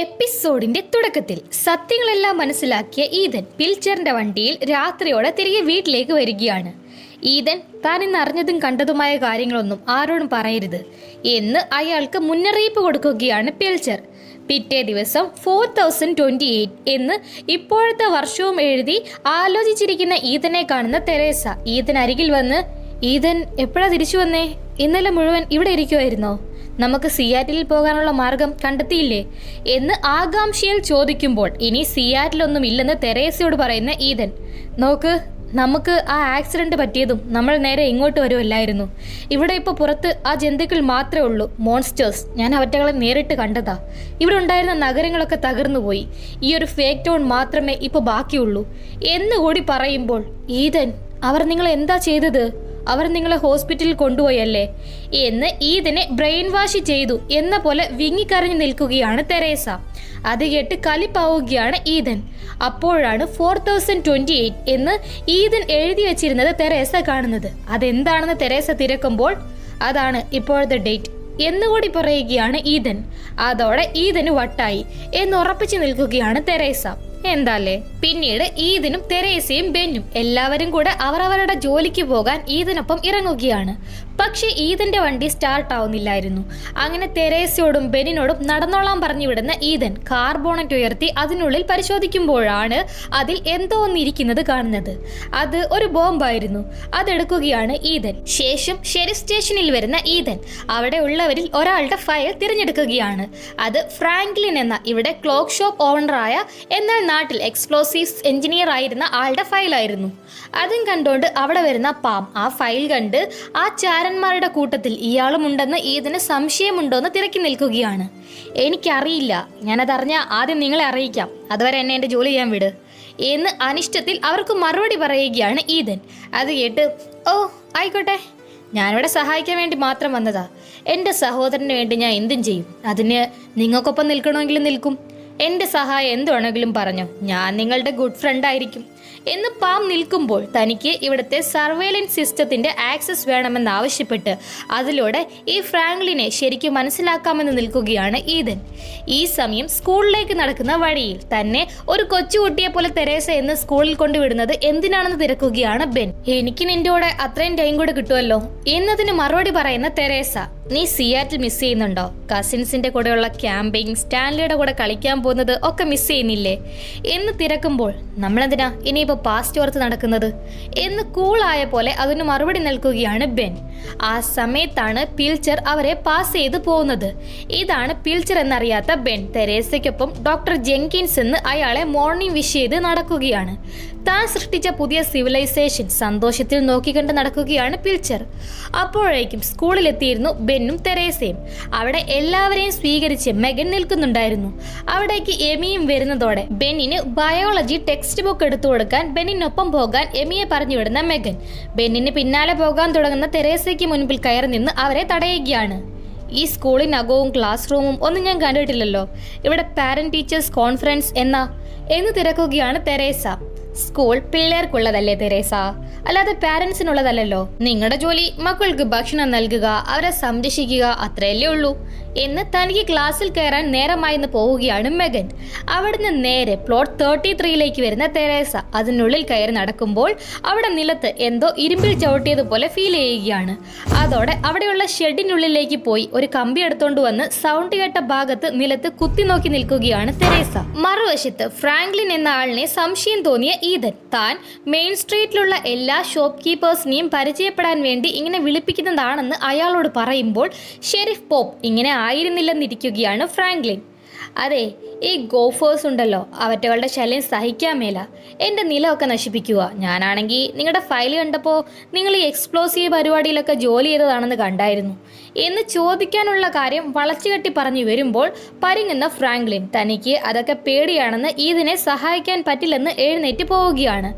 എപ്പിസോഡിന്റെ തുടക്കത്തിൽ സത്യങ്ങളെല്ലാം മനസ്സിലാക്കിയ ഈതൻ പിൽച്ചറിന്റെ വണ്ടിയിൽ രാത്രിയോടെ തിരികെ വീട്ടിലേക്ക് വരികയാണ്. ഈതൻ താൻ ഇന്ന് അറിഞ്ഞതും കണ്ടതുമായ കാര്യങ്ങളൊന്നും ആരോടും പറയരുത് എന്ന് അയാൾക്ക് മുന്നറിയിപ്പ് കൊടുക്കുകയാണ് പിൽച്ചർ. പിറ്റേ ദിവസം 4028 എന്ന് ഇപ്പോഴത്തെ വർഷവും എഴുതി ആലോചിച്ചിരിക്കുന്ന ഈതനെ കാണുന്ന തെരേസ ഈതൻ അരികിൽ വന്ന്, ഈതൻ എപ്പോഴാ തിരിച്ചു വന്നേ? ഇന്നലെ മുഴുവൻ ഇവിടെ ഇരിക്കുമായിരുന്നോ? നമുക്ക് സിയാറ്റിലിൽ പോകാനുള്ള മാർഗം കണ്ടെത്തിയില്ലേ എന്ന് ആകാംക്ഷയിൽ ചോദിക്കുമ്പോൾ ഇനി സിയാറ്റിലൊന്നും ഇല്ലെന്ന് തെരേസയോട് പറയുന്ന ഈതൻ, നോക്ക്, നമുക്ക് ആ ആക്സിഡന്റ് പറ്റിയതും നമ്മൾ നേരെ ഇങ്ങോട്ട് വരുമല്ലായിരുന്നു. ഇവിടെ ഇപ്പോൾ പുറത്ത് ആ ജന്തുക്കൾ മാത്രമേ ഉള്ളൂ, മോൺസ്റ്റേഴ്സ്. ഞാൻ അവറ്റകളെ നേരിട്ട് കണ്ടതാ. ഇവിടെ ഉണ്ടായിരുന്ന നഗരങ്ങളൊക്കെ തകർന്നുപോയി. ഈ ഒരു ഫേക്ക് ടൗൺ മാത്രമേ ഇപ്പോൾ ബാക്കിയുള്ളൂ എന്നുകൂടി പറയുമ്പോൾ, ഈതൻ, അവർ നിങ്ങൾ എന്താ ചെയ്തത്? അവർ നിങ്ങളെ ഹോസ്പിറ്റലിൽ കൊണ്ടുപോയല്ലേ എന്ന് ഈതനെ ബ്രെയിൻ വാഷ് ചെയ്തു എന്ന പോലെ വിങ്ങിക്കരഞ്ഞു നിൽക്കുകയാണ് തെരേസ. അത് കേട്ട് കലിപ്പാവുകയാണ് ഈതൻ. അപ്പോഴാണ് 4028 എന്ന് ഈതൻ എഴുതി വെച്ചിരുന്നത് തെരേസ കാണുന്നത്. അതെന്താണെന്ന് തെരേസ തിരക്കുമ്പോൾ, അതാണ് ഇപ്പോഴത്തെ ഡേറ്റ് എന്നുകൂടി പറയുകയാണ് ഈതൻ. അതോടെ ഈതന് വട്ടായി എന്നുറപ്പിച്ചു നിൽക്കുകയാണ് തെരേസ. എന്താല്ലേ? പിന്നീട് ഈതനും തെരേസയും ബെന്നും എല്ലാവരും കൂടെ അവരവരുടെ ജോലിക്ക് പോകാൻ ഈതനൊപ്പം ഇറങ്ങുകയാണ്. പക്ഷെ ഈതന്റെ വണ്ടി സ്റ്റാർട്ട് ആവുന്നില്ലായിരുന്നു. അങ്ങനെ തെരേസയോടും ബെന്നിനോടും നടന്നോളാൻ പറഞ്ഞു വിടുന്ന ഈതൻ കാർ ബോണറ്റ് ഉയർത്തി അതിനുള്ളിൽ പരിശോധിക്കുമ്പോഴാണ് അതിൽ എന്തോ ഒന്നിരിക്കുന്നത് കാണുന്നത്. അത് ഒരു ബോംബായിരുന്നു. അതെടുക്കുകയാണ് ഈതൻ. ശേഷം ഷെരിഫ് സ്റ്റേഷനിൽ വരുന്ന ഈതൻ അവിടെ ഉള്ളവരിൽ ഒരാളുടെ ഫയൽ തിരഞ്ഞെടുക്കുകയാണ്. അത് ഫ്രാങ്ക്ലിൻ എന്ന ഇവിടെ ക്ലോക്ക് ഷോപ്പ് ഓണറായ എന്നാൽ നാട്ടിൽ എക്സ്പ്ലോസീവ്സ് എഞ്ചിനീയർ ആയിരുന്ന ആളുടെ ഫയലായിരുന്നു. അതും കണ്ടുകൊണ്ട് അവിടെ വരുന്ന പാം ആ ഫയൽ കണ്ട് ആ ചാരന്മാരുടെ കൂട്ടത്തിൽ ഇയാളും ഉണ്ടെന്ന് ഈതന് സംശയമുണ്ടോയെന്ന് തിരക്കി നിൽക്കുകയാണ്. എനിക്കറിയില്ല, ഞാനതറിഞ്ഞ ആദ്യം നിങ്ങളെ അറിയിക്കാം, അതുവരെ എന്നെ എൻ്റെ ജോലി ചെയ്യാൻ വിട് എന്ന് അനിഷ്ടത്തിൽ അവർക്ക് മറുപടി പറയുകയാണ് ഈതൻ. അത് കേട്ട്, ഓ ആയിക്കോട്ടെ, ഞാനിവിടെ സഹായിക്കാൻ വേണ്ടി മാത്രം വന്നതാ. എൻ്റെ സഹോദരന് വേണ്ടി ഞാൻ എന്തും ചെയ്യും. അതിന് നിങ്ങൾക്കൊപ്പം നിൽക്കണമെങ്കിലും നിൽക്കും. എൻ്റെ സഹായം എന്തുവേണമെങ്കിലും പറഞ്ഞോ, ഞാൻ നിങ്ങളുടെ ഗുഡ് ഫ്രണ്ട് ആയിരിക്കും എന്ന് പാം നിൽക്കുമ്പോൾ തനിക്ക് ഇവിടുത്തെ സർവൈലൻസ് സിസ്റ്റത്തിന്റെ ആക്സസ് വേണമെന്നാവശ്യപ്പെട്ട് അതിലൂടെ ഈ ഫ്രാങ്ക്ലിനെ ശരിക്കും മനസ്സിലാക്കാമെന്ന് നിൽക്കുകയാണ് ഈതൻ. ഈ സമയം സ്കൂളിലേക്ക് നടക്കുന്ന വഴിയിൽ തന്നെ ഒരു കൊച്ചുകുട്ടിയെ പോലെ തെരേസ എന്ന് സ്കൂളിൽ കൊണ്ടുവിടുന്നത് എന്തിനാണെന്ന് തിരക്കുകയാണ് ബെൻ. എനിക്ക് നിന്റെ കൂടെ അത്രയും ടൈം കൂടെ കിട്ടുമല്ലോ എന്നതിന് മറുപടി പറയുന്ന തെരേസ, നീ സിയാറ്റിൽ മിസ് ചെയ്യുന്നുണ്ടോ? കസിൻസിന്റെ കൂടെയുള്ള ക്യാമ്പിങ്, സ്റ്റാൻലിയുടെ കൂടെ കളിക്കാൻ പോകുന്നത് ഒക്കെ മിസ് ചെയ്യുന്നില്ലേ എന്ന് തിരക്കുമ്പോൾ, നമ്മളെന്തിനാ ഇനിയിപ്പോൾ പാസ്റ്റ് ഓർത്ത് നടക്കുന്നത് എന്ന് കൂളായ പോലെ അതിന് മറുപടി നൽകുകയാണ് ബെൻ. ആ സമയത്താണ് പിൽച്ചർ അവരെ പാസ് ചെയ്ത് പോകുന്നത്. ഇതാണ് പിൽച്ചർ എന്നറിയാത്ത ബെൻ തെരേസയ്ക്കൊപ്പം ഡോക്ടർ ജെങ്കിൻസ് എന്ന് അയാളെ മോർണിംഗ് വിഷ് ചെയ്ത് നടക്കുകയാണ്. താൻ സൃഷ്ടിച്ച പുതിയ സിവിലൈസേഷൻ സന്തോഷത്തിൽ നോക്കിക്കണ്ട് നടക്കുകയാണ് പിൽച്ചർ. അപ്പോഴേക്കും സ്കൂളിലെത്തിയിരുന്നു ബെന്നും തെരേസയും. അവിടെ എല്ലാവരെയും സ്വീകരിച്ച് മെഗൻ നിൽക്കുന്നുണ്ടായിരുന്നു. അവിടേക്ക് എമിയും വരുന്നതോടെ ബെന്നിന് ബയോളജി ടെക്സ്റ്റ് ബുക്ക് എടുത്തു കൊടുക്കാൻ ബെന്നിനൊപ്പം പോകാൻ എമിയെ പറഞ്ഞു വിടുന്ന മെഗൻ ബെന്നിന് പിന്നാലെ പോകാൻ തുടങ്ങുന്ന തെരേസയ്ക്ക് മുൻപിൽ കയറി നിന്ന് അവരെ തടയുകയാണ്. ഈ സ്കൂളിനകവും ക്ലാസ് റൂമും ഒന്നും ഞാൻ കണ്ടിട്ടില്ലല്ലോ, ഇവിടെ പാരന്റ് ടീച്ചേഴ്സ് കോൺഫറൻസ് എന്ന് തിരക്കുകയാണ് തെരേസ. സ്കൂൾ പിള്ളേർക്കുള്ളതല്ലേ തെരേസ, അല്ലാതെ പാരന്റ്സിനുള്ളതല്ലോ. നിങ്ങളുടെ ജോലി മക്കൾക്ക് ഭക്ഷണം നൽകുക, അവരെ സംരക്ഷിക്കുക, അത്രയല്ലേ ഉള്ളൂ എന്ന് തനിക്ക് ക്ലാസ്സിൽ കയറാൻ നേരമായിന്ന് പോവുകയാണ് മെഗൻ. അവിടുന്ന് നേരെ പ്ലോട്ട് 33ലേക്ക് വരുന്ന തെരേസ അതിനുള്ളിൽ കയറി നടക്കുമ്പോൾ അവിടെ നിലത്ത് എന്തോ ഇരുമ്പിൽ ചവിട്ടിയതുപോലെ ഫീൽ ചെയ്യുകയാണ്. അതോടെ അവിടെയുള്ള ഷെഡിനുള്ളിലേക്ക് പോയി ഒരു കമ്പി എടുത്തോണ്ട് വന്ന് സൗണ്ട് കേട്ട ഭാഗത്ത് നിലത്ത് കുത്തി നോക്കി നിൽക്കുകയാണ് തെരേസ. മറുവശത്ത് ഫ്രാങ്ക്ലിൻ എന്ന ആളിനെ സംശയം തോന്നിയ ഈതൻ താൻ മെയിൻ സ്ട്രീറ്റിലുള്ള എല്ലാ ഷോപ്പ് കീപ്പേഴ്സിനെയും പരിചയപ്പെടാൻ വേണ്ടി ഇങ്ങനെ വിളിപ്പിക്കുന്നതാണെന്ന് അയാളോട് പറയുമ്പോൾ ഷെരീഫ് പോപ്പ് ഇങ്ങനെ ആയിരുന്നില്ലെന്നിരിക്കുകയാണ് ഫ്രാങ്ക്ലിൻ. അതെ, ഈ ഗോഫേഴ്സ് ഉണ്ടല്ലോ, അവറ്റകളുടെ ശല്യം സഹിക്കാൻ മേല, എൻ്റെ നിലമൊക്കെ നശിപ്പിക്കുക. ഞാനാണെങ്കിൽ നിങ്ങളുടെ ഫയൽ കണ്ടപ്പോൾ നിങ്ങൾ ഈ എക്സ്പ്ലോസീവ് പരിപാടിയിലൊക്കെ ജോലി ചെയ്തതാണെന്ന് കണ്ടായിരുന്നു എന്ന് ചോദിക്കാനുള്ള കാര്യം വളച്ചുകെട്ടി പറഞ്ഞു വരുമ്പോൾ പരിങ്ങുന്ന ഫ്രാങ്ക്ലിൻ തനിക്ക് അതൊക്കെ പേടിയാണെന്ന് ഈതനെ സഹായിക്കാൻ പറ്റില്ലെന്ന് എഴുന്നേറ്റ് പോവുകയാണ്.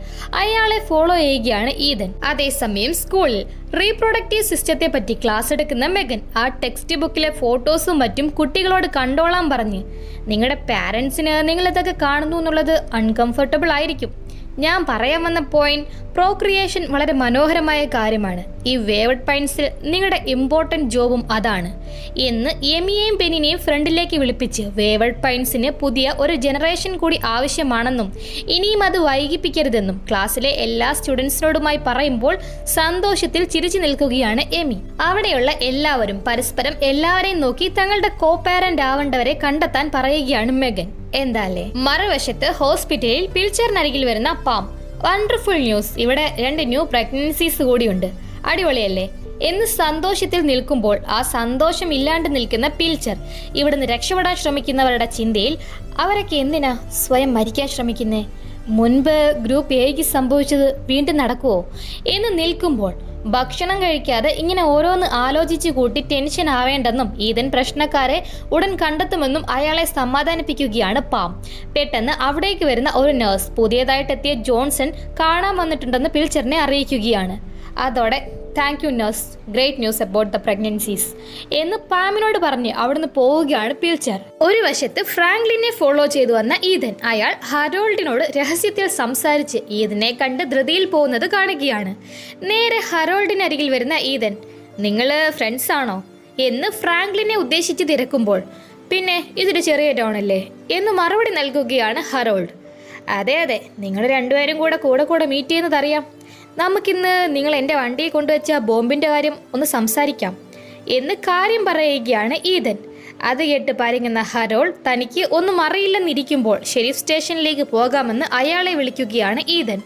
അയാളെ ഫോളോ ചെയ്യുകയാണ് ഈതൻ. അതേസമയം സ്കൂളിൽ റീപ്രൊഡക്റ്റീവ് സിസ്റ്റത്തെ പറ്റി ക്ലാസ് എടുക്കുന്ന മെഗൻ ആ ടെക്സ്റ്റ് ബുക്കിലെ ഫോട്ടോസും മറ്റും കുട്ടികളോട് കണ്ടോളാൻ പറഞ്ഞ്, നിങ്ങളുടെ പാരൻസിന് നിങ്ങളിതൊക്കെ കാണുന്നു എന്നുള്ളത് അൺകംഫർട്ടബിൾ ആയിരിക്കും, ഞാൻ പറയാൻ വന്ന പോയിന്റ് പ്രോക്രിയേഷൻ വളരെ മനോഹരമായ കാര്യമാണ്. ഈ വേവഡ് പൈൻസിൽ നിങ്ങളുടെ ഇമ്പോർട്ടൻറ്റ് ജോബും അതാണ് എന്ന് എമിയെയും പെനിനെയും ഫ്രണ്ടിലേക്ക് വിളിപ്പിച്ച് വേവഡ് പൈൻസിന് പുതിയ ഒരു ജനറേഷൻ കൂടി ആവശ്യമാണെന്നും ഇനിയും അത് വൈകിപ്പിക്കരുതെന്നും ക്ലാസ്സിലെ എല്ലാ സ്റ്റുഡൻസിനോടുമായി പറയുമ്പോൾ സന്തോഷത്തിൽ ചിരിച്ചു നിൽക്കുകയാണ് എമി. അവിടെയുള്ള എല്ലാവരും പരസ്പരം എല്ലാവരെയും നോക്കി തങ്ങളുടെ കോ പാരന്റ് ആവേണ്ടവരെ കണ്ടെത്താൻ പറയുകയാണ് മെഗൻ. എന്താല്ലേ? മറുവശത്ത് ഹോസ്പിറ്റലിൽ പിൽച്ചറിനരികിൽ വരുന്ന പാം. വണ്ടർഫുൾ ന്യൂസ്, ഇവിടെ 2 ന്യൂ പ്രഗ്നൻസീസ് കൂടിയുണ്ട്. അടിപൊളിയല്ലേ എന്ന് സന്തോഷത്തിൽ നിൽക്കുമ്പോൾ ആ സന്തോഷം ഇല്ലാണ്ട് നിൽക്കുന്ന പിൽച്ചർ ഇവിടുന്ന് രക്ഷപ്പെടാൻ ശ്രമിക്കുന്നവരുടെ ചിന്തയിൽ അവരൊക്കെ എന്തിനാ സ്വയം മരിക്കാൻ ശ്രമിക്കുന്നേ? മുൻപ് ഗ്രൂപ്പ് എക്ക് സംഭവിച്ചത് വീണ്ടും നടക്കുമോ എന്ന് നിൽക്കുമ്പോൾ ഭക്ഷണം കഴിക്കാതെ ഇങ്ങനെ ഓരോന്ന് ആലോചിച്ചു കൂട്ടി ടെൻഷൻ ആവേണ്ടെന്നും ഈതൻ പ്രശ്നക്കാരെ ഉടൻ കണ്ടെത്തുമെന്നും അയാളെ സമാധാനിപ്പിക്കുകയാണ് പാം. പെട്ടെന്ന് അവിടേക്ക് വരുന്ന ഒരു നഴ്സ് പുതിയതായിട്ടെത്തിയ ജോൺസൺ കാണാൻ വന്നിട്ടുണ്ടെന്ന് പിൽച്ചറിനെ അറിയിക്കുകയാണ്. അതോടെ thank you nurse, great news about the pregnancies എന്ന് പാമിനോട് പറഞ്ഞ് അവിടുന്ന് പോവുകയാണ് പിൽച്ചർ. ഒരു വശത്ത് ഫ്രാങ്ക്ലിനെ ഫോളോ ചെയ്തു വന്ന ഈതൻ അയാൾ ഹരോൾഡിനോട് രഹസ്യത്തിൽ സംസാരിച്ച് ഈതനെ കണ്ട് ധൃതിയിൽ പോകുന്നത് കാണുകയാണ്. നേരെ ഹരോൾഡിനരികിൽ വരുന്ന ഈതൻ, നിങ്ങൾ ഫ്രണ്ട്സ് ആണോ എന്ന് ഫ്രാങ്ക്ലിനെ ഉദ്ദേശിച്ച് തിരക്കുമ്പോൾ പിന്നെ ഇതൊരു ചെറിയ ടൗൺ അല്ലേ എന്ന് മറുപടി നൽകുകയാണ് ഹരോൾഡ്. അതെ അതെ, നിങ്ങൾ രണ്ടുപേരും കൂടെ മീറ്റ് ചെയ്യുന്നതറിയാം. നമുക്കിന്ന് നിങ്ങൾ എൻ്റെ വണ്ടിയിൽ കൊണ്ടുവച്ച ബോംബിൻ്റെ കാര്യം ഒന്ന് സംസാരിക്കാം എന്ന് കാര്യം പറയുകയാണ് ഈതൻ. അത് കേട്ട് പരിങ്ങുന്ന ഹരോൾ തനിക്ക് ഒന്നും അറിയില്ലെന്നിരിക്കുമ്പോൾ ഷെരീഫ് സ്റ്റേഷനിലേക്ക് പോകാമെന്ന് അയാളെ വിളിക്കുകയാണ് ഈതൻ.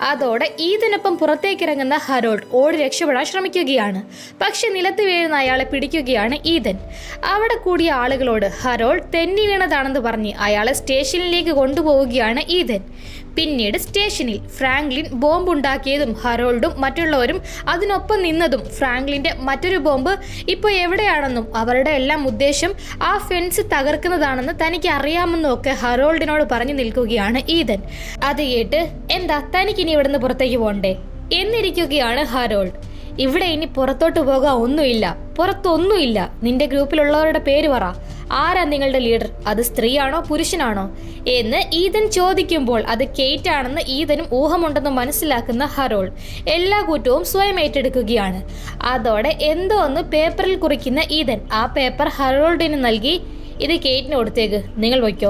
അതോടെ ഈതനൊപ്പം പുറത്തേക്കിറങ്ങുന്ന ഹരോൾഡ് ഓടി രക്ഷപ്പെടാൻ ശ്രമിക്കുകയാണ്. പക്ഷെ നിലത്ത് വീഴുന്ന അയാളെ പിടിക്കുകയാണ് ഈതൻ. അവിടെ കൂടിയ ആളുകളോട് ഹരോൾഡ് തെന്നി വീണതാണെന്ന് പറഞ്ഞ് അയാളെ സ്റ്റേഷനിലേക്ക് കൊണ്ടുപോവുകയാണ് ഈതൻ. പിന്നീട് സ്റ്റേഷനിൽ ഫ്രാങ്ക്ലിൻ ബോംബ് ഉണ്ടാക്കിയതും ഹരോൾഡും മറ്റുള്ളവരും അതിനൊപ്പം നിന്നതും ഫ്രാങ്ക്ലിൻ്റെ മറ്റൊരു ബോംബ് ഇപ്പോൾ എവിടെയാണെന്നും അവരുടെ എല്ലാം ഉദ്ദേശം ആ ഫെൻസ് തകർക്കുന്നതാണെന്ന് തനിക്ക് അറിയാമെന്നും ഒക്കെ ഹരോൾഡിനോട് പറഞ്ഞു നിൽക്കുകയാണ് ഈതൻ. അത് കേട്ട് എന്താ തനിക്കിനി ഇവിടുന്ന് പുറത്തേക്ക് പോകണ്ടേ എന്നിരിക്കുകയാണ് ഹരോൾഡ്. ഇവിടെ ഇനി പുറത്തോട്ട് പോകാൻ ഒന്നുമില്ല, പുറത്തൊന്നുമില്ല. നിന്റെ ഗ്രൂപ്പിലുള്ളവരുടെ പേര് പറ. ആരാ നിങ്ങളുടെ ലീഡർ? അത് സ്ത്രീയാണോ പുരുഷനാണോ എന്ന് ഈതൻ ചോദിക്കുമ്പോൾ അത് കെയ്റ്റ് ആണെന്ന് ഈതനും ഊഹമുണ്ടെന്ന് മനസ്സിലാക്കുന്ന ഹരോൾഡ് എല്ലാ കുറ്റവും സ്വയം ഏറ്റെടുക്കുകയാണ്. അതോടെ എന്തോ ഒന്ന് പേപ്പറിൽ കുറിക്കുന്ന ഈതൻ ആ പേപ്പർ ഹരോൾഡിന് നൽകി ഇത് കെയ്റ്റിന് കൊടുത്തേക്ക്, നിങ്ങൾ വയ്ക്കോ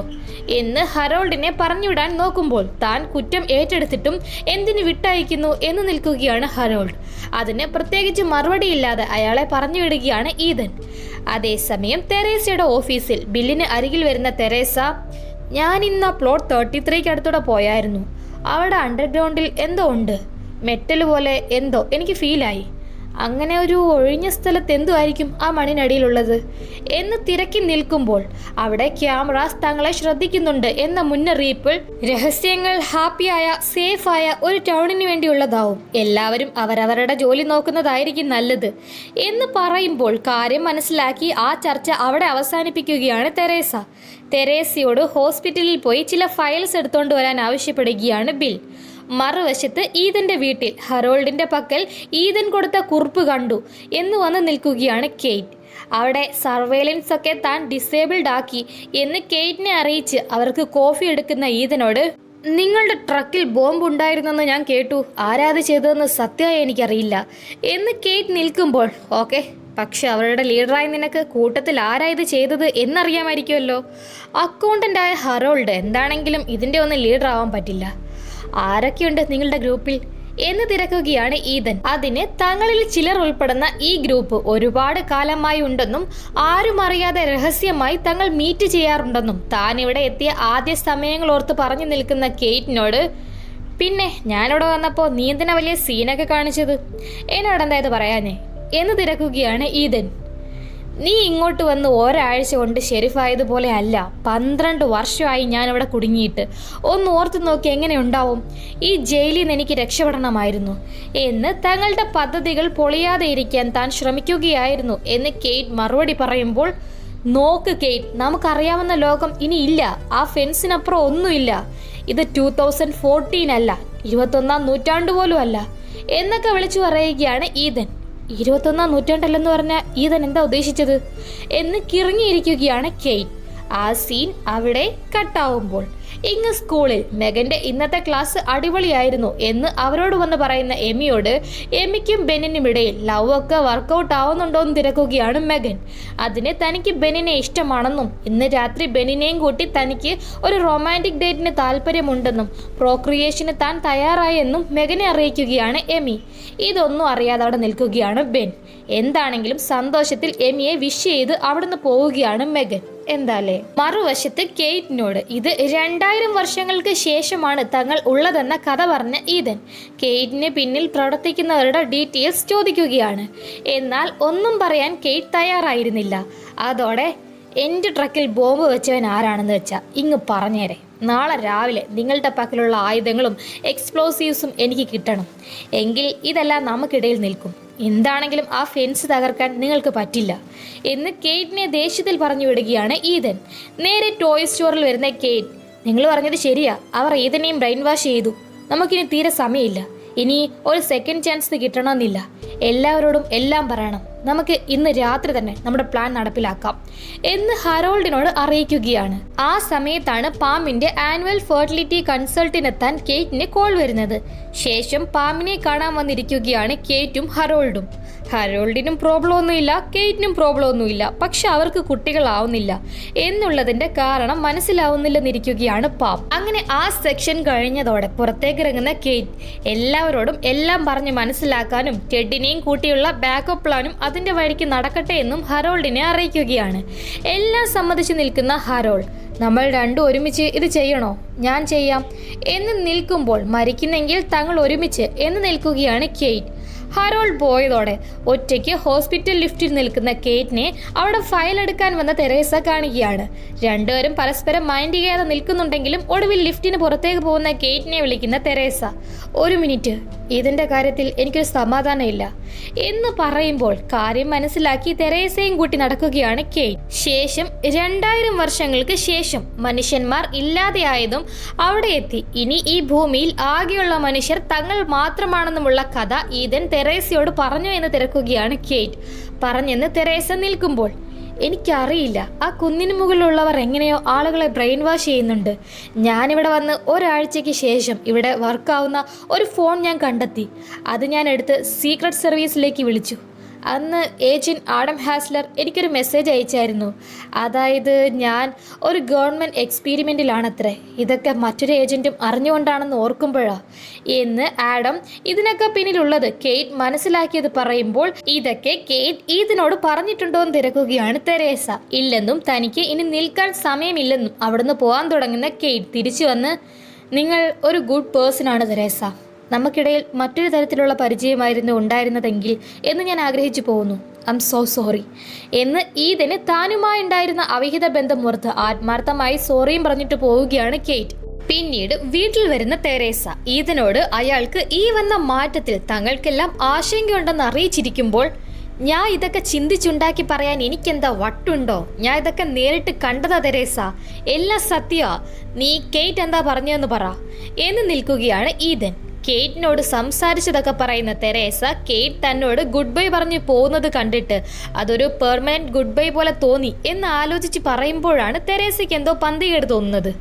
എന്ന് ഹരോൾഡിനെ പറഞ്ഞുവിടാൻ നോക്കുമ്പോൾ താൻ കുറ്റം ഏറ്റെടുത്തിട്ടും എന്തിനു വിട്ടയക്കുന്നു എന്ന് നിൽക്കുകയാണ് ഹരോൾഡ്. അതിന് പ്രത്യേകിച്ച് മറുപടിയില്ലാതെ അയാളെ പറഞ്ഞു വിടുകയാണ് ഈതൻ. അതേസമയം തെരേസയുടെ ഓഫീസിൽ ബില്ലിന് അരികിൽ വരുന്ന തെരേസ, ഞാൻ ഇന്ന് പ്ലോട്ട് 33 അടുത്തൂടെ പോയായിരുന്നു. അവിടെ അണ്ടർഗ്രൗണ്ടിൽ എന്തോ ഉണ്ട്, മെറ്റൽ പോലെ എന്തോ എനിക്ക് ഫീലായി. അങ്ങനെ ഒരു ഒഴിഞ്ഞ സ്ഥലത്ത് എന്തുമായിരിക്കും ആ മണ്ണിനടിയിലുള്ളത് എന്ന് തിരക്കി നിൽക്കുമ്പോൾ അവിടെ ക്യാമറാസ് തങ്ങളെ ശ്രദ്ധിക്കുന്നുണ്ട് എന്ന മുന്നറിയിപ്പ് രഹസ്യങ്ങൾ ഹാപ്പിയായ സേഫായ ഒരു ടൗണിന് വേണ്ടിയുള്ളതാവും. എല്ലാവരും അവരവരുടെ ജോലി നോക്കുന്നതായിരിക്കും നല്ലത് എന്ന് പറയുമ്പോൾ കാര്യം മനസ്സിലാക്കി ആ ചർച്ച അവിടെ അവസാനിപ്പിക്കുകയാണ് തെരേസ. തെരേസയോട് ഹോസ്പിറ്റലിൽ പോയി ചില ഫയൽസ് എടുത്തുകൊണ്ട് വരാൻ ആവശ്യപ്പെടുകയാണ് ബിൽ. മറുവശത്ത് ഈതന്റെ വീട്ടിൽ ഹരോൾഡിന്റെ പക്കൽ ഈതൻ കൊടുത്ത കുറിപ്പ് കണ്ടു എന്ന് വന്ന് നിൽക്കുകയാണ് കെയ്റ്റ്. അവിടെ സർവേലൻസ് ഒക്കെ താൻ ഡിസേബിൾഡ് ആക്കി എന്ന് കെയ്റ്റിനെ അറിയിച്ച് അവർക്ക് കോഫി എടുക്കുന്ന ഈതനോട്, നിങ്ങളുടെ ട്രക്കിൽ ബോംബ് ഉണ്ടായിരുന്നെന്ന് ഞാൻ കേട്ടു, ആരാത് ചെയ്തതെന്ന് സത്യമായി എനിക്കറിയില്ല എന്ന് കെയ്റ്റ് നിൽക്കുമ്പോൾ, ഓക്കെ, പക്ഷെ അവരുടെ ലീഡറായ നിനക്ക് കൂട്ടത്തിൽ ആരാ ഇത് ചെയ്തത് എന്നറിയാമായിരിക്കുമല്ലോ. അക്കൗണ്ടൻ്റായ ഹരോൾഡ് എന്താണെങ്കിലും ഇതിൻ്റെ ഒന്നും ലീഡർ ആവാൻ പറ്റില്ല. ആരൊക്കെയുണ്ട് നിങ്ങളുടെ ഗ്രൂപ്പിൽ എന്ന് തിരക്കുകയാണ് ഈതൻ. അതിന് തങ്ങളിൽ ചിലർ ഉൾപ്പെടുന്ന ഈ ഗ്രൂപ്പ് ഒരുപാട് കാലമായി ഉണ്ടെന്നും ആരും അറിയാതെ രഹസ്യമായി തങ്ങൾ മീറ്റ് ചെയ്യാറുണ്ടെന്നും താൻ ഇവിടെ എത്തിയ ആദ്യ സമയങ്ങൾ ഓർത്ത് പറഞ്ഞു നിൽക്കുന്ന കെയ്റ്റിനോട്, പിന്നെ ഞാനിവിടെ വന്നപ്പോൾ നീ എന്തിനാ വലിയ സീനൊക്കെ കാണിച്ചത്, എന്നോട് എന്തായത് പറയാനേ എന്ന് തിരക്കുകയാണ് ഈതൻ. നീ ഇങ്ങോട്ട് വന്ന് ഒരാഴ്ച കൊണ്ട് ഷെരീഫായതുപോലെ അല്ല, 12 വർഷമായി ഞാനിവിടെ കുടുങ്ങിയിട്ട്. ഒന്ന് ഓർത്ത് നോക്കി എങ്ങനെ ഉണ്ടാവും. ഈ ജയിലിൽ നിന്ന് എനിക്ക് രക്ഷപ്പെടണമായിരുന്നു എന്ന് തങ്ങളുടെ പദ്ധതികൾ പൊളിയാതെ ഇരിക്കാൻ താൻ ശ്രമിക്കുകയായിരുന്നു എന്ന് കെയ്റ്റ് മറുപടി പറയുമ്പോൾ, നോക്ക് കെയ്റ്റ്, നമുക്കറിയാവുന്ന ലോകം ഇനി ഇല്ല, ആ ഫെൻസിനപ്പുറം ഒന്നുമില്ല. ഇത് 2014 അല്ല, 21ാം നൂറ്റാണ്ട് പോലും അല്ല എന്നൊക്കെ വിളിച്ചു പറയുകയാണ് ഈതൻ. 21ാം നൂറ്റാണ്ടല്ലെന്ന് പറഞ്ഞാൽ ഈതൻ എന്താ ഉദ്ദേശിച്ചത് എന്ന് കിറങ്ങിയിരിക്കുകയാണ് കെയ്റ്റ്. ആ സീൻ അവിടെ കട്ടാവുമ്പോൾ ഇങ്ങ് സ്കൂളിൽ മെഗന്റെ ഇന്നത്തെ ക്ലാസ് അടിപൊളിയായിരുന്നു എന്ന് അവരോട് വന്ന് പറയുന്ന എമിയോട് എമിക്കും ബെന്നിനും ഇടയിൽ ലവ് ഒക്കെ വർക്കൗട്ട് ആവുന്നുണ്ടോ എന്ന് തിരക്കുകയാണ് മെഗൻ. അതിന് തനിക്ക് ബെന്നിനെ ഇഷ്ടമാണെന്നും ഇന്ന് രാത്രി ബെന്നിനെയും കൂട്ടി തനിക്ക് ഒരു റൊമാൻറ്റിക് ഡേറ്റിന് താല്പര്യമുണ്ടെന്നും പ്രോക്രിയേഷന് താൻ തയ്യാറായെന്നും മെഗനെ അറിയിക്കുകയാണ് എമി. ഇതൊന്നും അറിയാതെ അവിടെ നിൽക്കുകയാണ് ബെൻ. എന്താണെങ്കിലും സന്തോഷത്തിൽ എമിയെ വിഷ് ചെയ്ത് അവിടുന്ന് പോവുകയാണ് മെഗൻ. എന്താലേ. മറുവശത്ത് കെയ്റ്റിനോട് ഇത് 2000 വർഷങ്ങൾക്ക് ശേഷമാണ് തങ്ങൾ ഉള്ളതെന്ന കഥ പറഞ്ഞ ഈതൻ കെയ്റ്റിന് പിന്നിൽ പ്രവർത്തിക്കുന്നവരുടെ ഡീറ്റെയിൽസ് ചോദിക്കുകയാണ്. എന്നാൽ ഒന്നും പറയാൻ കെയ്റ്റ് തയ്യാറായിരുന്നില്ല. അതോടെ എൻ്റെ ട്രക്കിൽ ബോംബ് വെച്ചവൻ ആരാണെന്ന് വെച്ചാൽ ഇങ്ങ് പറഞ്ഞേരെ. നാളെ രാവിലെ നിങ്ങളുടെ പക്കലുള്ള ആയുധങ്ങളും എക്സ്പ്ലോസീവ്സും എനിക്ക് കിട്ടണം. എങ്കിൽ ഇതെല്ലാം നമുക്കിടയിൽ നിൽക്കും. എന്താണെങ്കിലും ആ ഫെൻസ് തകർക്കാൻ നിങ്ങൾക്ക് പറ്റില്ല എന്ന് കെയ്റ്റിനെ ദേഷ്യത്തിൽ പറഞ്ഞു വിടുകയാണ് ഈതൻ. നേരെ ടോയ് സ്റ്റോറിൽ വരുന്ന കെയ്റ്റ്, നിങ്ങൾ പറഞ്ഞത് ശരിയാ, അവർ ഈതനെയും ബ്രെയിൻ വാഷ് ചെയ്തു. നമുക്കിനി തീരെ സമയമില്ല. ഇനി ഒരു സെക്കൻഡ് ചാൻസ് കിട്ടണമെന്നില്ല. എല്ലാവരോടും എല്ലാം പറയണം. നമുക്ക് ഇന്ന് രാത്രി തന്നെ നമ്മുടെ പ്ലാൻ നടപ്പിലാക്കാം എന്ന് ഹരോൾഡിനോട് അറിയിക്കുകയാണ്. ആ സമയത്താണ് പാമിന്റെ ആനുവൽ ഫെർട്ടിലിറ്റി കൺസൾട്ടിനെത്താൻ കെയ്റ്റിന് കോൾ വരുന്നത്. ശേഷം പാമിനെ കാണാൻ വന്നിരിക്കുകയാണ് കെയ്റ്റും ഹരോൾഡും. ഹരോൾഡിനും പ്രോബ്ലം ഒന്നുമില്ല, കെയ്റ്റിനും പ്രോബ്ലം ഒന്നുമില്ല. പക്ഷെ അവർക്ക് കുട്ടികളാവുന്നില്ല എന്നുള്ളതിന്റെ കാരണം മനസ്സിലാവുന്നില്ലെന്നിരിക്കുകയാണ് പാം. അങ്ങനെ ആ സെക്ഷൻ കഴിഞ്ഞതോടെ പുറത്തേക്ക് ഇറങ്ങുന്ന കെയ്റ്റ് എല്ലാവരോടും എല്ലാം പറഞ്ഞ് മനസ്സിലാക്കാനും ടെഡിനെയും കൂട്ടിയുള്ള ബാക്കപ്പ് പ്ലാനും അതിന്റെ വഴിക്ക് നടക്കട്ടെ എന്നും ഹരോൾഡിനെ അറിയിക്കുകയാണ്. എല്ലാം സമ്മതിച്ചു നിൽക്കുന്ന ഹരോൾഡ്, നമ്മൾ രണ്ടും ഒരുമിച്ച് ഇത് ചെയ്യണോ? ഞാൻ ചെയ്യാം എന്ന് നിൽക്കുമ്പോൾ മരിക്കുന്നെങ്കിൽ തങ്ങൾ ഒരുമിച്ച് എന്ന് നിൽക്കുകയാണ് കെയ്റ്റ്. ഹരോൾഡ് പോയതോടെ ഒറ്റയ്ക്ക് ഹോസ്പിറ്റൽ ലിഫ്റ്റിൽ നിൽക്കുന്ന കെയ്റ്റിനെ അവിടെ ഫയൽ എടുക്കാൻ വന്ന തെരേസ കാണുകയാണ്. രണ്ടുപേരും പരസ്പരം മൈൻഡ് ചെയ്യാതെ നിൽക്കുന്നുണ്ടെങ്കിലും ഒടുവിൽ ലിഫ്റ്റിന് പുറത്തേക്ക് പോകുന്ന കെയ്റ്റിനെ വിളിക്കുന്ന തെരേസ, ഒരു മിനിറ്റ്, ഇതിന്റെ കാര്യത്തിൽ എനിക്കൊരു സമാധാനമില്ല എന്ന് പറയുമ്പോൾ കാര്യം മനസ്സിലാക്കി തെരേസയും കൂട്ടി നടക്കുകയാണ് കെയ്റ്റ്. ശേഷം 2000 വർഷങ്ങൾക്ക് ശേഷം മനുഷ്യന്മാർ ഇല്ലാതെയായതും അവിടെ എത്തി. ഇനി ഈ ഭൂമിയിൽ ആകെയുള്ള മനുഷ്യർ തങ്ങൾ മാത്രമാണെന്നുമുള്ള കഥ ഈതൻ തെരേസയോട് പറഞ്ഞു എന്ന് തിരക്കുകയാണ് കെയ്റ്റ്. പറഞ്ഞെന്ന് തെരേസ നിൽക്കുമ്പോൾ, എനിക്കറിയില്ല ആ കുന്നിന് മുകളിലുള്ളവർ എങ്ങനെയോ ആളുകളെ ബ്രെയിൻ വാഷ് ചെയ്യുന്നുണ്ട്. ഞാനിവിടെ വന്ന് ഒരാഴ്ചയ്ക്ക് ശേഷം ഇവിടെ വർക്കാവുന്ന ഒരു ഫോൺ ഞാൻ കണ്ടെത്തി. അത് ഞാൻ എടുത്ത് സീക്രട്ട് സർവീസിലേക്ക് വിളിച്ചു. അന്ന് ഏജന്റ് ആഡം ഹാസ്ലർ എനിക്കൊരു മെസ്സേജ് അയച്ചായിരുന്നു. അതായത് ഞാൻ ഒരു ഗവൺമെൻറ് എക്സ്പീരിമെൻറ്റിലാണത്രേ. ഇതൊക്കെ മറ്റൊരു ഏജൻറ്റും അറിഞ്ഞുകൊണ്ടാണെന്ന് ഓർക്കുമ്പോഴാണ് എന്ന് ആഡം ഇതിനൊക്കെ പിന്നിലുള്ളത് കെയ്റ്റ് മനസ്സിലാക്കിയത് പറയുമ്പോൾ ഇതൊക്കെ കെയ്റ്റ് ഇതിനോട് പറഞ്ഞിട്ടുണ്ടോ എന്ന് തിരക്കുകയാണ് തെരേസ. ഇല്ലെന്നും തനിക്ക് ഇനി നിൽക്കാൻ സമയമില്ലെന്നും അവിടുന്ന് പോകാൻ തുടങ്ങുന്ന കെയ്റ്റ് തിരിച്ചു വന്ന്, നിങ്ങൾ ഒരു ഗുഡ് പേഴ്സൺ ആണ് തെരേസ. നമുക്കിടയിൽ മറ്റൊരു തരത്തിലുള്ള പരിചയമായിരുന്നു ഉണ്ടായിരുന്നതെങ്കിൽ എന്ന് ഞാൻ ആഗ്രഹിച്ചു പോകുന്നു. ഐ എം സോ സോറി എന്ന് ഈതന് താനുമായി ഉണ്ടായിരുന്ന അവിഹിത ബന്ധം ഓർത്ത് ആത്മാർത്ഥമായി സോറിയും പറഞ്ഞിട്ട് പോവുകയാണ് കെയ്റ്റ്. പിന്നീട് വീട്ടിൽ വരുന്ന തെരേസ ഈതനോട് അയാൾക്ക് ഈ വന്ന മാറ്റത്തിൽ തങ്ങൾക്കെല്ലാം ആശങ്കയുണ്ടെന്ന് അറിയിച്ചിരിക്കുമ്പോൾ, ഞാൻ ഇതൊക്കെ ചിന്തിച്ചുണ്ടാക്കി പറയാൻ എനിക്കെന്താ വട്ടുണ്ടോ? ഞാൻ ഇതൊക്കെ നേരിട്ട് കണ്ടതാ തെരേസ, എല്ലാം സത്യമാ. നീ കെയ്റ്റ് എന്താ പറഞ്ഞതെന്ന് പറ എന്ന് നിൽക്കുകയാണ് ഈതൻ. കെയ്റ്റിനോട് സംസാരിച്ചതൊക്കെ പറയുന്ന തെരേസ കെയ്റ്റ് തന്നോട് ഗുഡ് ബൈ പറഞ്ഞു പോകുന്നത് കണ്ടിട്ട് അതൊരു പെർമനന്റ് ഗുഡ് ബൈ പോലെ തോന്നി എന്ന് ആലോചിച്ച് പറയുമ്പോഴാണ് തെരേസയ്ക്ക് എന്തോ പന്തികേട് തോന്നുന്നത്.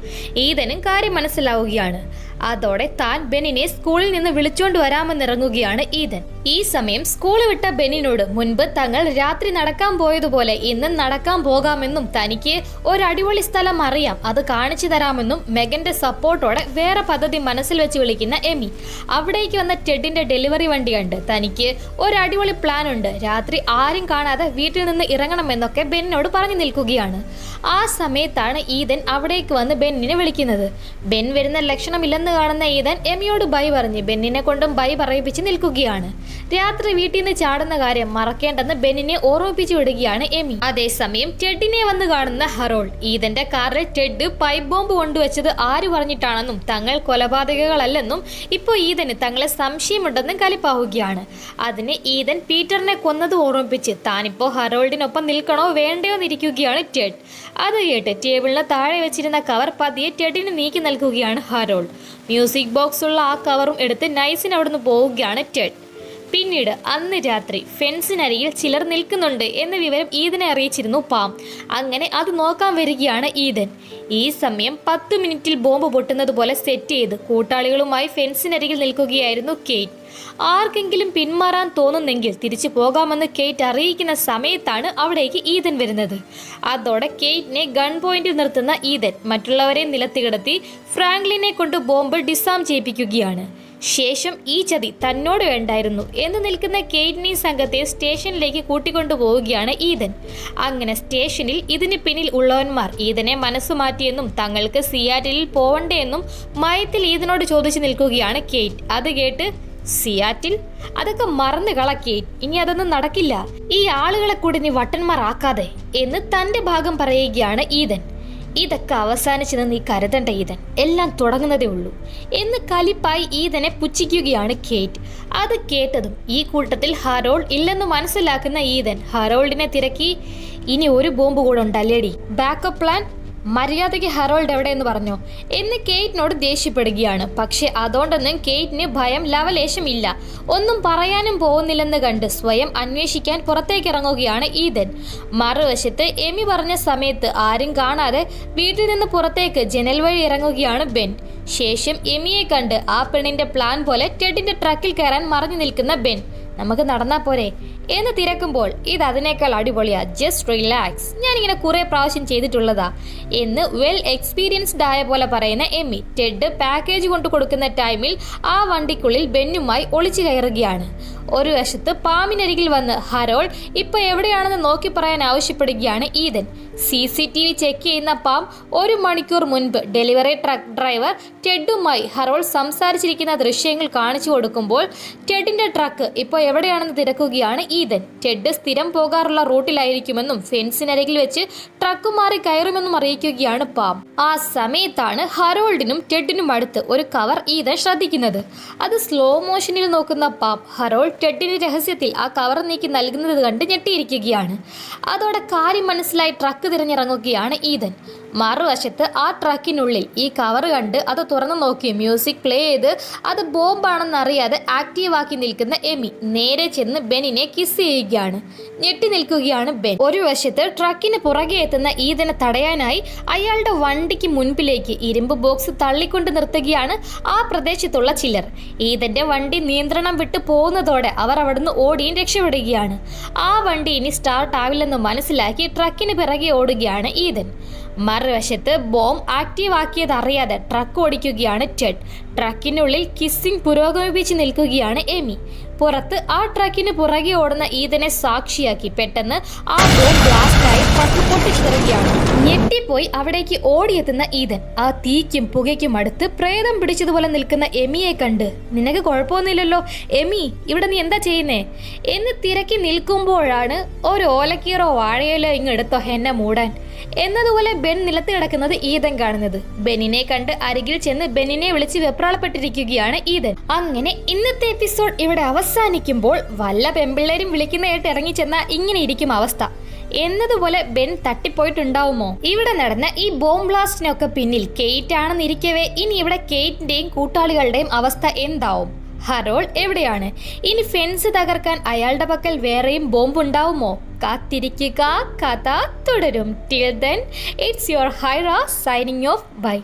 ഈതനും കാര്യം മനസ്സിലാവുകയാണ്. അതോടെ താൻ ബെന്നിനെ സ്കൂളിൽ നിന്ന് വിളിച്ചോണ്ട് വരാമെന്നിറങ്ങുകയാണ് ഈതൻ. ഈ സമയം സ്കൂൾ വിട്ട ബെന്നിനോട് മുൻപ് തങ്ങൾ രാത്രി നടക്കാൻ പോയതുപോലെ ഇന്നും നടക്കാൻ പോകാമെന്നും തനിക്ക് ഒരടിപൊളി സ്ഥലം അറിയാം, അത് കാണിച്ചു തരാമെന്നും മെഗന്റെ സപ്പോർട്ടോടെ വേറെ പദ്ധതി മനസ്സിൽ വെച്ച് വിളിക്കുന്ന എമി. അവിടേക്ക് വന്ന ടെഡിന്റെ ഡെലിവറി വണ്ടി കണ്ട് തനിക്ക് ഒരടിപൊളി പ്ലാൻ ഉണ്ട്, രാത്രി ആരും കാണാതെ വീട്ടിൽ നിന്ന് ഇറങ്ങണമെന്നൊക്കെ ബെന്നിനോട് പറഞ്ഞു നിൽക്കുകയാണ്. ആ സമയത്താണ് ഈതൻ അവിടേക്ക് വന്ന് ബെന്നിനെ വിളിക്കുന്നത്. ബെൻ വരുന്ന ലക്ഷണമില്ലെന്ന് കാണുന്ന ഈതൻ എമിയോട് ബൈ പറഞ്ഞ് ബെന്നിനെ കൊണ്ടും ബൈ പറയിപ്പിച്ച് നിൽക്കുകയാണ്. രാത്രി വീട്ടിൽ നിന്ന് ചാടുന്ന കാര്യം മറക്കേണ്ടെന്ന് ബെന്നിനെ ഓർമ്മിപ്പിച്ചു വിടുകയാണ് എമി. അതേസമയം ടെഡിനെ വന്ന് കാണുന്ന ഹറോൾഡ് ഈതന്റെ കാറിൽ ടെഡ് പൈപ്പ് ബോംബ് കൊണ്ടുവച്ചത് ആര് പറഞ്ഞിട്ടാണെന്നും തങ്ങൾ കൊലപാതകങ്ങളല്ലെന്നും ഇപ്പോൾ ഈതന് തങ്ങളെ സംശയമുണ്ടെന്നും കലിപ്പാവുകയാണ്. അതിന് ഈതൻ പീറ്ററിനെ കൊന്നത് ഓർമ്മിപ്പിച്ച് താനിപ്പോൾ ഹറോൾഡിനൊപ്പം നിൽക്കണോ വേണ്ടയോ എന്നിരിക്കുകയാണ് ടെഡ്. അത് കേട്ട് ടേബിളിന് താഴെ വെച്ചിരുന്ന കവർ പതിയെ ടെഡിന് നീക്കി നൽകുകയാണ് ഹറോൾഡ്. മ്യൂസിക് ബോക്സ് ഉള്ള ആ കവറും എടുത്ത് നൈസിന് അവിടുന്ന് പോവുകയാണ് ടെഡ്. പിന്നീട് അന്ന് രാത്രി ഫെൻസിനരികിൽ ചിലർ നിൽക്കുന്നുണ്ട് എന്ന വിവരം ഈദനെ അറിയിച്ചിരുന്നു പാം. അങ്ങനെ അത് നോക്കാൻ വരികയാണ് ഈദൻ. ഈ സമയം 10 മിനിറ്റിൽ ബോംബ് പൊട്ടുന്നത് പോലെ സെറ്റ് ചെയ്ത് കൂട്ടാളികളുമായി ഫെൻസിനരികിൽ നിൽക്കുകയായിരുന്നു കെയ്റ്റ്. ആർക്കെങ്കിലും പിന്മാറാൻ തോന്നുന്നെങ്കിൽ തിരിച്ചു പോകാമെന്ന് കെയ്റ്റ് അറിയിക്കുന്ന സമയത്താണ് അവിടേക്ക് ഈദൻ വരുന്നത്. അതോടെ കെയ്റ്റിനെ ഗൺ പോയിന്റിൽ നിർത്തുന്ന ഈദൻ മറ്റുള്ളവരെ നിലത്ത് കിടത്തി ഫ്രാങ്ക്ലിനെ കൊണ്ട് ബോംബ് ഡിസാം ചെയ്യിപ്പിക്കുകയാണ്. ശേഷം ഈ ചതി തന്നോട് വേണ്ടായിരുന്നു എന്ന് നിൽക്കുന്ന കെയ്റ്റിനെ സംഘത്തെ സ്റ്റേഷനിലേക്ക് കൂട്ടിക്കൊണ്ടുപോവുകയാണ് ഈദൻ. അങ്ങനെ സ്റ്റേഷനിൽ ഇതിന് പിന്നിൽ ഉള്ളവന്മാർ ഈദനെ മനസ്സുമാറ്റിയെന്നും തങ്ങൾക്ക് സിയാറ്റിലിൽ പോവണ്ടേയെന്നും മയത്തിൽ ഈദനോട് ചോദിച്ചു നിൽക്കുകയാണ് കെയ്റ്റ്. അത് കേട്ട് സിയാറ്റിൽ അതൊക്കെ മറന്നു കളക്കേറ്റ്, ഇനി അതൊന്നും നടക്കില്ല, ഈ ആളുകളെ കൂടി നീ വട്ടന്മാരാക്കാതെ എന്ന് തന്റെ ഭാഗം പറയുകയാണ് ഈദൻ. ഇതൊക്കെ അവസാനിച്ചെന്ന് നീ കരുതണ്ട ഈദൻ, എല്ലാം തുടങ്ങുന്നതേ ഉള്ളൂ എന്ന് കലിപ്പായി ഈദനെ പുച്ഛിക്കുകയാണ് കെയ്റ്റ്. അത് കേട്ടതും ഈ കൂട്ടത്തിൽ ഹറോൾഡ് ഇല്ലെന്ന് മനസ്സിലാക്കുന്ന ഈദൻ ഹറോൾഡിനെ തിരക്കി, ഇനി ഒരു ബോംബ് കൂടെ ഉണ്ടല്ലേടി, ബാക്കപ്പ് പ്ലാൻ, മര്യാദയ്ക്ക് ഹറോൾഡ് എവിടെയെന്ന് പറഞ്ഞോ എന്ന് കെയ്റ്റിനോട് ദേഷ്യപ്പെടുകയാണ്. പക്ഷെ അതുകൊണ്ടൊന്നും കെയ്റ്റിന് ഭയം ലവലേശം ഇല്ല. ഒന്നും പറയാനും പോകുന്നില്ലെന്ന് കണ്ട് സ്വയം അന്വേഷിക്കാൻ പുറത്തേക്ക് ഇറങ്ങുകയാണ് ഈദൻ. മറുവശത്ത് എമി പറഞ്ഞ സമയത്ത് ആരും കാണാതെ വീട്ടിൽ നിന്ന് പുറത്തേക്ക് ജനൽ വഴി ഇറങ്ങുകയാണ് ബെൻ. ശേഷം എമിയെ കണ്ട് ആ പെണ്ണിന്റെ പ്ലാൻ പോലെ ടെഡിന്റെ ട്രക്കിൽ കയറാൻ മറഞ്ഞു നിൽക്കുന്ന ബെൻ, നമുക്ക് നടന്നാ പോരെ എന്ന് തിരക്കുമ്പോൾ, ഇത് അതിനേക്കാൾ അടിപൊളിയാ, ജസ്റ്റ് റിലാക്സ്, ഞാനിങ്ങനെ കുറെ പ്രാവശ്യം ചെയ്തിട്ടുള്ളതാ എന്ന് വെൽ എക്സ്പീരിയൻസ്ഡ് ആയ പോലെ പറയുന്ന എമ്മി. ടെഡ് പാക്കേജ് കൊണ്ടു കൊടുക്കുന്ന ടൈമിൽ ആ വണ്ടിക്കുള്ളിൽ ബെന്നുമായി ഒളിച്ചു കയറുകയാണ്. ഒരു വശത്ത് പാമ്പിനരികിൽ വന്ന് ഹറോൾഡ് ഇപ്പൊ എവിടെയാണെന്ന് നോക്കി പറയാൻ ആവശ്യപ്പെടുകയാണ് ഈദൻ. CCTV ചെക്ക് ചെയ്യുന്ന പാം 1 മണിക്കൂർ മുൻപ് ഡെലിവറി ട്രക്ക് ഡ്രൈവർ ടെഡുമായി ഹറോൾഡ് സംസാരിച്ചിരിക്കുന്ന ദൃശ്യങ്ങൾ കാണിച്ചു കൊടുക്കുമ്പോൾ ടെഡിന്റെ ട്രക്ക് ഇപ്പോൾ എവിടെയാണെന്ന് തിരക്കുകയാണ് ഈദൻ. ടെഡ് സ്ഥിരം പോകാറുള്ള റൂട്ടിലായിരിക്കുമെന്നും ഫെൻസിനരികിൽ വെച്ച് ട്രക്ക് മാറി കയറുമെന്നും അറിയിക്കുകയാണ് പാം. ആ സമയത്താണ് ഹറോൾഡിനും ടെഡിനും അടുത്ത് ഒരു കവർ ഈദൻ ശ്രദ്ധിക്കുന്നത്. അത് സ്ലോ മോഷനിൽ നോക്കുന്ന പാം ഹറോൾഡ് ടെഡിന് രഹസ്യത്തിൽ ആ കവർ നീക്കി നൽകുന്നത് കണ്ട് ഞെട്ടിയിരിക്കുകയാണ്. അതോടെ കാര്യം മനസ്സിലായി ട്രക്ക് തിരഞ്ഞിറങ്ങുകയാണ് ഈദൻ. മറുവശത്ത് ആ ട്രക്കിനുള്ളിൽ ഈ കവർ കണ്ട് അത് തുറന്നു നോക്കി മ്യൂസിക് പ്ലേ ചെയ്ത് അത് ബോംബാണെന്ന് അറിയാതെ ആക്റ്റീവാക്കി നിൽക്കുന്ന എമി നേരെ ചെന്ന് ബെന്നിനെ കിസ് ചെയ്യുകയാണ്. ഞെട്ടി നിൽക്കുകയാണ് ബെൻ. ഒരു വശത്ത് ട്രക്കിന് പുറകെ എത്തുന്ന ഈദനെ തടയാനായി അയാളുടെ വണ്ടിക്ക് മുൻപിലേക്ക് ഇരുമ്പ് ബോക്സ് തള്ളിക്കൊണ്ട് നിർത്തുകയാണ് ആ പ്രദേശത്തുള്ള ചിലർ. ഈദന്റെ വണ്ടി നിയന്ത്രണം വിട്ടു പോകുന്നതോടെ അവർ അവിടുന്ന് ഓടിയും രക്ഷപ്പെടുകയാണ്. ആ വണ്ടി ഇനി സ്റ്റാർട്ട് ആവില്ലെന്ന് മനസ്സിലാക്കി ട്രക്കിന് പിറകെ ഓടുകയാണ് ഈദൻ. മറുവശത്ത് ബോംബ് ആക്റ്റീവ് ആക്കിയത് അറിയാതെ ട്രക്ക് ഓടിക്കുകയാണ് ടെഡ്. ട്രക്കിനുള്ളിൽ കിസ്സിംഗ് പുരോഗമിപ്പിച്ച് നിൽക്കുകയാണ് എമി. പുറത്ത് ആ ട്രക്കിന് പുറകെ ഓടുന്ന ഈദനെ സാക്ഷിയാക്കി പെട്ടെന്ന് ആ ബോംബ് ബ്ലാസ്റ്റായി ട്രക്ക് പൊട്ടിച്ചിറങ്ങുകയാണ്. ഞെട്ടിപ്പോയി അവിടേക്ക് ഓടിയെത്തുന്ന ഈദൻ ആ തീക്കും പുകയ്ക്കും അടുത്ത് പ്രേതം പിടിച്ചതുപോലെ നിൽക്കുന്ന എമിയെ കണ്ട്, നിനക്ക് കുഴപ്പമൊന്നുമില്ലല്ലോ എമി, ഇവിടെ നീ എന്താ ചെയ്യുന്നേ എന്ന് തിരക്കി നിൽക്കുമ്പോഴാണ് ഒരു ഓലക്കീറോ വാഴയിലോ ഇങ്ങെടുത്തോ എന്നെ മൂടാൻ എന്നതുപോലെ ബെൻ നിലത്ത് കിടക്കുന്നത് ഈദൻ കാണുന്നത്. ബെന്നിനെ കണ്ട് അരികിൽ ചെന്ന് ബെന്നിനെ വിളിച്ച് വെപ്രാളപ്പെട്ടിരിക്കുകയാണ് ഈദൻ. അങ്ങനെ ഇന്നത്തെ എപ്പിസോഡ് ഇവിടെ അവസാനിക്കുമ്പോൾ വല്ല പെമ്പിള്ളേരും വിളിക്കുന്നതായിട്ട് ഇറങ്ങിച്ചെന്ന ഇങ്ങനെ ഇരിക്കും അവസ്ഥ എന്നതുപോലെ ബെൻ തട്ടിപ്പോയിട്ടുണ്ടാവുമോ? ഇവിടെ നടന്ന ഈ ബോംബ് ബ്ലാസ്റ്റിനൊക്കെ പിന്നിൽ കെയ്റ്റ് ആണെന്നിരിക്കവേ ഇനി ഇവിടെ കെയ്റ്റിന്റെയും കൂട്ടാളികളുടെയും അവസ്ഥ എന്താവും? ഹറോൾഡ് എവിടെയാണ്? ഇനി ഫെൻസ് തകർക്കാൻ അയാളുടെ പക്കൽ വേറെയും ബോംബ് ഉണ്ടാവുമോ? കാത്തിരിക്കുക, കഥ തുടരും. ടിൽ ദെൻ ഇറ്റ്സ് യുവർ ഹൈറ സൈനിങ് ഓഫ്. ബൈ.